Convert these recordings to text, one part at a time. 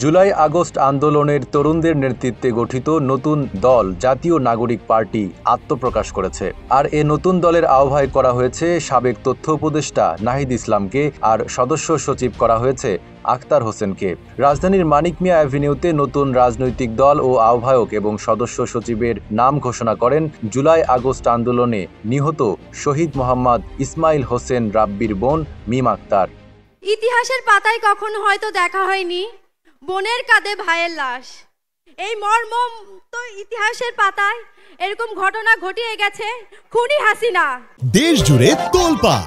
July August আন্দোলনের তরুণদের নেতৃত্বে গঠিত নতুন দল জাতীয় নাগরিক পার্টি আত্মপ্রকাশ করেছে। আর এ নতুন দলের আহ্বায়ক করা হয়েছে সাবেক তথ্য উপদেষ্টা নাহিদ ইসলামকে, আর সদস্য সচিব করা হয়েছে আখতার হোসেনকে। রাজধানীর মানিক মিয়া অ্যাভিনিউতে নতুন রাজনৈতিক দল ও আহ্বায়ক এবং সদস্য সচিবের নাম ঘোষণা করেন জুলাই আগস্ট আন্দোলনে নিহত শহীদ মোহাম্মদ ইসমাইল হোসেন রাব্বির বোন মিম আক্তার। ইতিহাসের পাতায় কখনো হয়তো দেখা হয়নি বোনের কাঁধে ভাইয়ের লাশ। এই মর্ম তো ইতিহাসের পাতায় এরকম ঘটনা ঘটিয়ে গেছে খুনি হাসিনা। দেশ জুড়ে তোলপাড়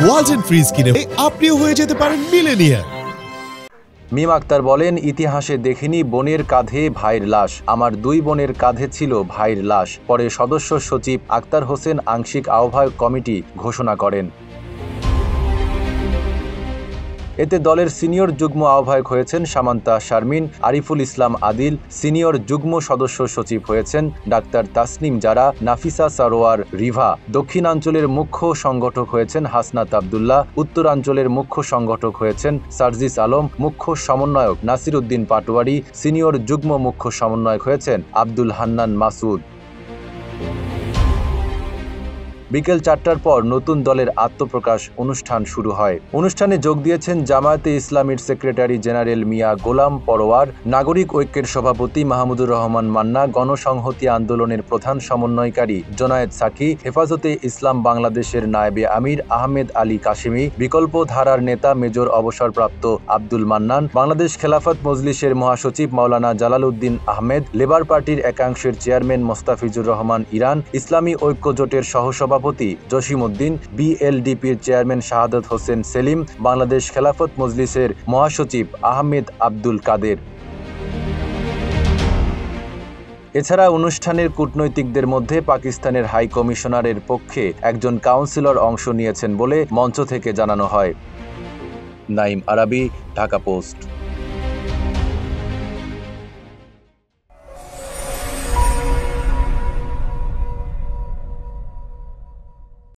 ওয়ালটন ফ্রিজ কিনে আপনিও হয়ে যেতে পারেন মিলেনিয়ার। মিম আক্তার বলেন, ইতিহাসে দেখিনি বোনের কাঁধে ভাইয়ের লাশ। আমার দুই বোনের কাঁধে ছিল ভাইয়ের লাশ। পরে সদস্য সচিব আখতার হোসেন আংশিক আহ্বায়ক কমিটি ঘোষণা করেন। এতে দলের সিনিয়র যুগ্ম আহ্বায়ক হয়েছেন সামান্তা শারমিন, আরিফুল ইসলাম আদিল। সিনিয়র যুগ্ম সদস্য সচিব হয়েছেন ডাক্তার তাসনিম জারা, নাফিসা সারোয়ার রিভা। দক্ষিণাঞ্চলের মুখ্য সংগঠক হয়েছেন হাসনাত আবদুল্লাহ। উত্তরাঞ্চলের মুখ্য সংগঠক হয়েছেন সার্জিস আলম। মুখ্য সমন্বয়ক নাসির উদ্দিন পাটোয়ারি। সিনিয়র যুগ্ম মুখ্য সমন্বয়ক হয়েছেন আব্দুল হান্নান মাসুদ। বিকেল 4টার পর নতুন দলের আত্মপ্রকাশ অনুষ্ঠান শুরু হয়। অনুষ্ঠানে যোগ দিয়েছেন জামায়াতে ইসলামীর সেক্রেটারি জেনারেল মিয়া গোলাম পরোয়ার, নাগরিক ঐক্যের সভাপতি মাহমুদুর রহমান মান্না, গণসংহতি আন্দোলনের প্রধান সমন্বয়কারী জোনায়েদ সাকি, হেফাজতে ইসলাম বাংলাদেশের নায়েবে আমির আহমেদ আলী কাশেমি, বিকল্প ধারার নেতা মেজর অবসরপ্রাপ্ত আব্দুল মান্নান, বাংলাদেশ খেলাফত মজলিসের মহাসচিব মাওলানা জালাল উদ্দিন আহমেদ, লেবার পার্টির একাংশের চেয়ারম্যান মোস্তাফিজুর রহমান ইরান, ইসলামী ঐক্য জোটের সহসভাপতি জসিম উদ্দিন, বিএলডিপির চেয়ারম্যান শাহাদাত হোসেন সেলিম, বাংলাদেশ খেলাফত মজলিসের মহাসচিব আহমেদ আব্দুল কাদের। এছাড়া অনুষ্ঠানের কূটনৈতিকদের মধ্যে পাকিস্তানের হাই কমিশনারের পক্ষে একজন কাউন্সিলর অংশ নিয়েছেন বলে মঞ্চ থেকে জানানো হয়। নাইম আরাবি, ঢাকা পোস্ট।